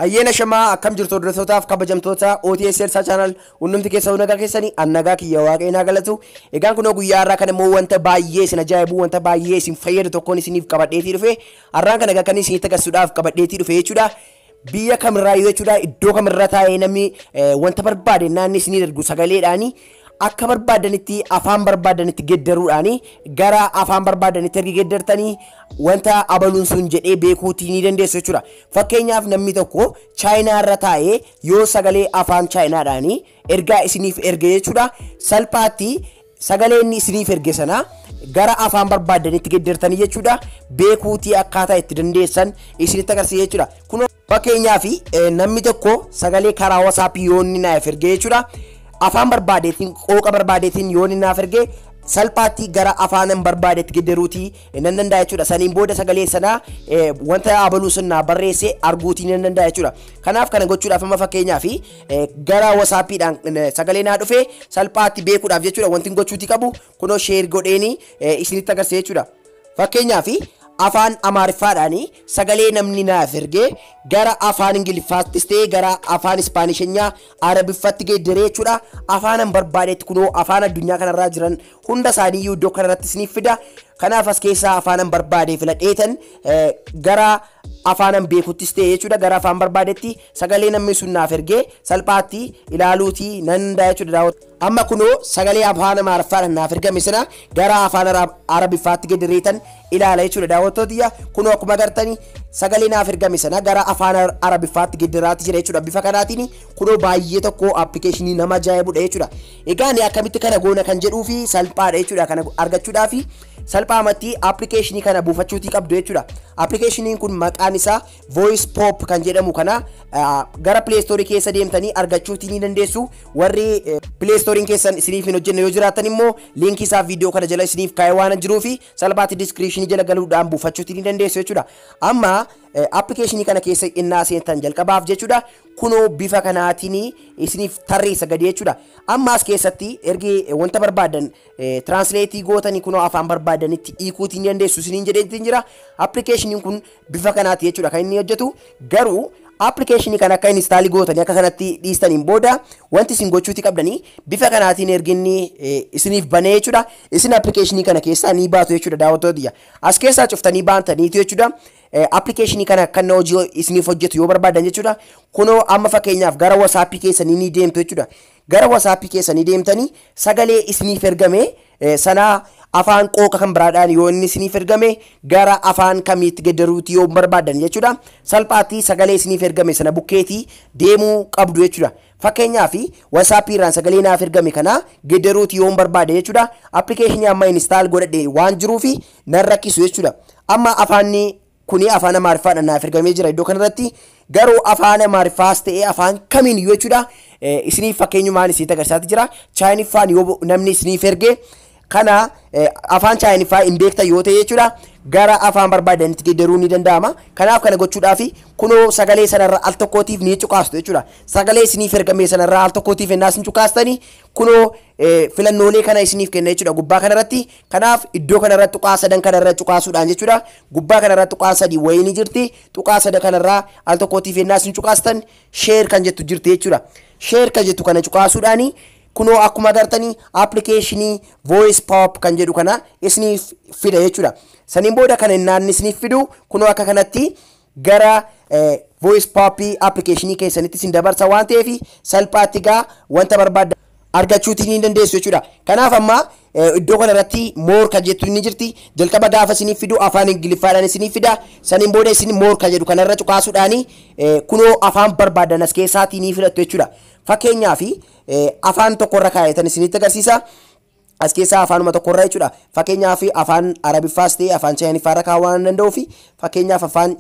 Ayyeena shamaa akkam jirtu hordoftootaafi kabajamtoota OTS Elsay channel unnumti keessa nagaa keessanii annagaa kiyya waaqeenaa galatu. Egaan kun guyyaa har'aa kana immoo wanta baay'ee isin ajaa'ibu wanta baay'ee isin fayyadu tokkoon isiniif qabadheetii dhufe. Har'aan kana egaa kan isinitti agarsiisuudhaaf qabadheetii dhufe jechuudha. Biyya kamirraa jechuudha iddoo kamirra taa'ee namni wanta barbaade naanni isinii darbu sagaleedhaani akka barbaadanitti afaan barbaadanitti geddaruudhaani gara afaan barbaadanitti ergi geddartanii wanta abaluun sun jedhee beekuutii ni dandeessu jechuudha. Fakkeenyaaf namni tokko Chaayinaa irra taa'ee yoo sagalee afaan Chaayinaadhaani ergaa isiniif erge jechuudha. Salphaatti sagalee inni isiniif erge sana gara afaan barbaadanitti geddartanii jechuudha. Beekuutii akkaataa itti dandeessan isinitti agarsiisa jechuudha. Kun fakkeenyaaf namni tokko sagalee karaa WhatsApp yoo inni naaf erge jechuudha. Afaan barbaadeetiin qooqa barbaadeetiin yoo inni naaf erge salphaatti gara afaan barbaadeetti geddaruutii nan danda'a jechuudha. Saniin booda sagalee sana wanta abaluu sun barreesse arguutii nan danda'a jechuudha. Kanaaf kana gochuudhaaf amma fakkeenyaaf gara WhatsAppiidhaan sagalee naa dhufe salphaatti beekuudhaaf jechuudha. Wanti gochuutii qabu kunoo share godheeni isinitti agarsiisa jechuudha. Fakkeenyaaf afaan Amaariffaadhaani sagalee namni naaf erge gara afaan Ingiliffaattis ta'ee gara afaan Ispaanisheenyaa Arabiffaatti geddaree jechuudha. Afaan barbaadetti kunoo afaan addunyaa kanarraa jiran hunda isaaniiyyuu iddoo kanarratti isiniif fida. Kanaaf as keessaa afaan barbaade filadheetan gara afaan beekuttis ta'ee jechuudha. Gara afaan barbaadetti sagalee namni sun naaf erge salphaatti ilaaluutii nan danda'a jechuudha. Amma kunoo sagalee afaan Amaariffaadhaan naaf ergame sana gara afaan Arabiffaatti geddareetan ilaala jechuudha. Daawwattootiyya kunoo akkuma agartanii sagalee naaf ergame sana gara afaan Arabiffaatti geddaraatti jira jechuudha. Bifa kanaatiin kunoo baay'ee tokko appilikeeshinii nama ajaa'ibudha jechuudha. Egaa akkamitti kana goona kan jedhuu fi salphaadha jechuudha. Kana argachuudhaaf salphaamatti appilikeeshinii kana buufachuutii qabdu jechuudha. Appilikeeshiniin kun maqaan isaa Voice Pop kan jedhamu kana gara Play Store keessa deemtanii argachuutii ni dandeessu. Warri Play Store keessan isiniif hin hojjenne yoo jiraatan immoo linkii isaa viidiyoo kana jala isiniif kaa'ee waan jiruuf salphaatti description jala galuudhaan buufachuutii ni dandeessu jechuudha. Amma appilikeeshinii kana keessa innaa seentan jalqabaaf jechuudha. Kunoo bifa kanaatiin isiniif tarreessa gadi jechuudha. Amma as keessatti ergi wanta barbaadan translate gootanii kunoo afaan barbaadanitti hiikuutii ni dandeessu isiniin jedheetiin jira. Appilikeeshiniin kun bifa kanaati jechuudha kan inni hojjetu. Garuu appilikeeshinii kana akka install gootanii akka kanatti dhiistaniin booda wanti isin gochuutii qabdanii bifa kanaatiin erginni isiniif banee jechuudha. Isin appilikeeshinii kana keessaa ni baatu jechuudha daawwattootiyya. As keessaa cuftanii baantaniitu jechuudha. Appilikeeshinii kana kan hojii isiniif hojjetu yoo barbaadan jechuudha. Kunoo amma fakkeenyaaf gara WhatsApp keessanii ni deemtu jechuudha. Gara WhatsApp keessanii deemtanii sagalee isiniif ergame sana afaan qooqa kan biraadhaan yoo inni isiniif ergame gara afaan kamiitti geddaruutii yoo barbaadan jechuudha. Salphaatti sagalee isiniif ergame sana bukkeetii deemuu qabdu jechuudha. Fakkeenyaaf WhatsApp irraan sagalee naaf ergame kana geddaruutii yoo barbaade jechuudha. Appilikeeshinii amma install godhadhe waan jiruufi nan rakkisu jechuudha. Amma afaanni kuni afaan Amaariffaadhaan naaf ergamee jira iddoo kanarratti. Garuu afaan Amaariffaas ta'ee afaan kamiiniyyuu jechuudha. Isiniif fakkeenyumaan isinitti agarsiisaa jira. Chaayiniffaan yoo namni isiniif erge kana afaan Chaayiniffaa hin beektan yoo ta'e jechuudha. Gara afaan barbaadanitti geddaruu ni danda'ama. Kanaaf kana gochuudhaaf kunoo sagalee sanarra al tokkootiif ni cuqaastu jechuudha. Sagalee isiniif ergame sanarra al tokkootiif ennaa isin cuqaastanii kunoo filannoolee kana isiniif kenna jechuudha gubbaa kanarratti. Kanaaf iddoo kanarratti tuqaa sadan kanarra cuqaasuudhaan jechuudha. Gubbaa kanarratti tuqaa sadii wayii ni jirti. Tuqaa sadan kanarraa al tokkootiif ennaa isin cuqaastan share kan jettu jirti jechuudha. Share kan jettu kana cuqaasuudhaani kunoo akkuma agartanii appilikeeshinii Voice Pop kan jedhu kana isiniif fida jechuudha. Saniin booda kana innaan isiniif fidu kunoo akka kanatti gara Voice Pop appilikeeshinii keessanitti isin dabarsa waan ta'eef salphaatti gaa wanta barbaaddan argachuutii ni dandeessu jechuudha. Kanaaf amma iddoo kanarratti more kan jettu ni jirti. Jalqaba gaafa isiniif fidu afaan Ingiliffaadhaan isiniif fida. Saniin booda isin more kan jedhu kanarra cuqaasuudhaani kunoo afaan barbaadan as keessaatii ni filattu jechuudha. Fakkeenyaaf afaan tokkorra kaa'etan isinitti agarsiisa. As keessaa afaanuma tokkorra jechuudha. Fakkeenyaaf afaan Arabiffaas ta'ee afaan Chaayiniffaarra kaa'uu waan danda'uuf fakkeenyaaf afaan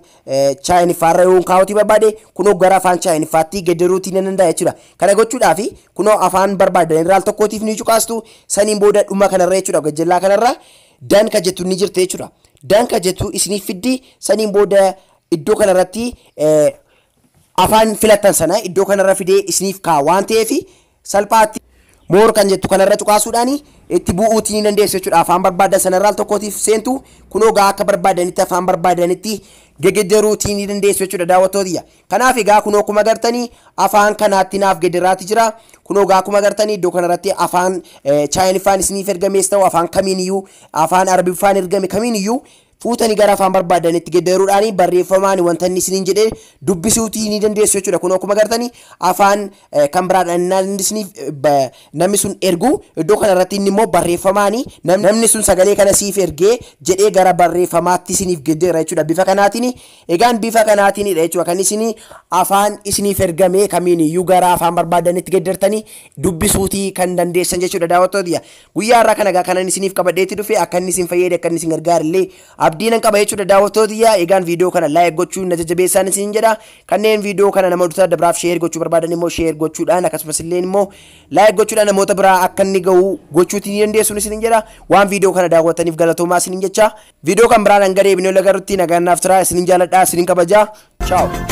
Chaayiniffaarra yoo kaa'uutii barbaade kunoo gara afaan Chaayiniffaatti geddaruutii ni danda'a jechuudha. Kana gochuudhaaf kunoo afaan barbaadan irraa al tokkootiif ni cuqaastu. Saniin booda dhuma kanarra jechuudha gajjallaa kanarra dan ka jettu ni jirti jechuudha. Dan ka jettu isiniif fiddi. Saniin booda iddoo kanarratti afaan filattan sana iddoo kanarra fidee isiniif kaa'a waan ta'eef salphaatti more kan jettu kanarra cuqaasuudhaani itti bu'uutii ni dandeessu jechuudha. Afaan barbaadan sanarraa al tokkootiif seentu kunoo gaa akka barbaadanitti afaan barbaadanitti geddaruutii ni dandeessu jechuudha daawwattoota. Kanaaf egaa kunoo akkuma agartanii afaan kanaatti naaf geddaraati jira. Kunoo egaa akkuma agartanii iddoo kanarratti afaan chaayiniffaan isiniif ergamees ta'u afaan kamiiniyyuu afaan arabiffaan ergame kamiiniyyuu fuutanii gara afaan barbaadanitti geddaruudhaan barreeffamaan wanta inni isiniin jedhee dubbisuutii ni dandeessu jechuudha. Kun akkuma agartanii afaan kan biraadhaan isiniif namni sun ergu iddoo kanarratti inni immoo barreeffamaan namni sun sagalee kana siif ergee jedhee gara barreeffamaatti isiniif geddara jechuudha. Bifa kanaatiin egaan bifa kanaatiinidha jechuudha kan isin afaan isiniif ergamee kamiiniyyuu gara afaan barbaadanitti geddartanii dubbisuutii kan dandeessan jechuudha daawwattoota. Guyyaa irraa kana kanan isiniif qabadheetti dhufe akka inni isin fayyade akka inni isin gargaarullee abdiin qaba jechuudha daawwattoota. Egaan viidiyoo kana like gochuun na jajjabeessaan isin jedha. Kanneen viidiyoo kana nama dhuunfaa dabraaf share gochuu barbaadan immoo share gochuudhaan akkasumas illee immoo like gochuudhaan namoota biraa akka inni ga'u gochuutii ni dandeessu isin jedha. Waan viidiyoo kana daawwattaniif galatoomaa isin jecha. Viidiyoo kan biraan hanga deebinee wal agarrutti nagaan naaf tura isin jaalladha isin kabajaa. Ciao.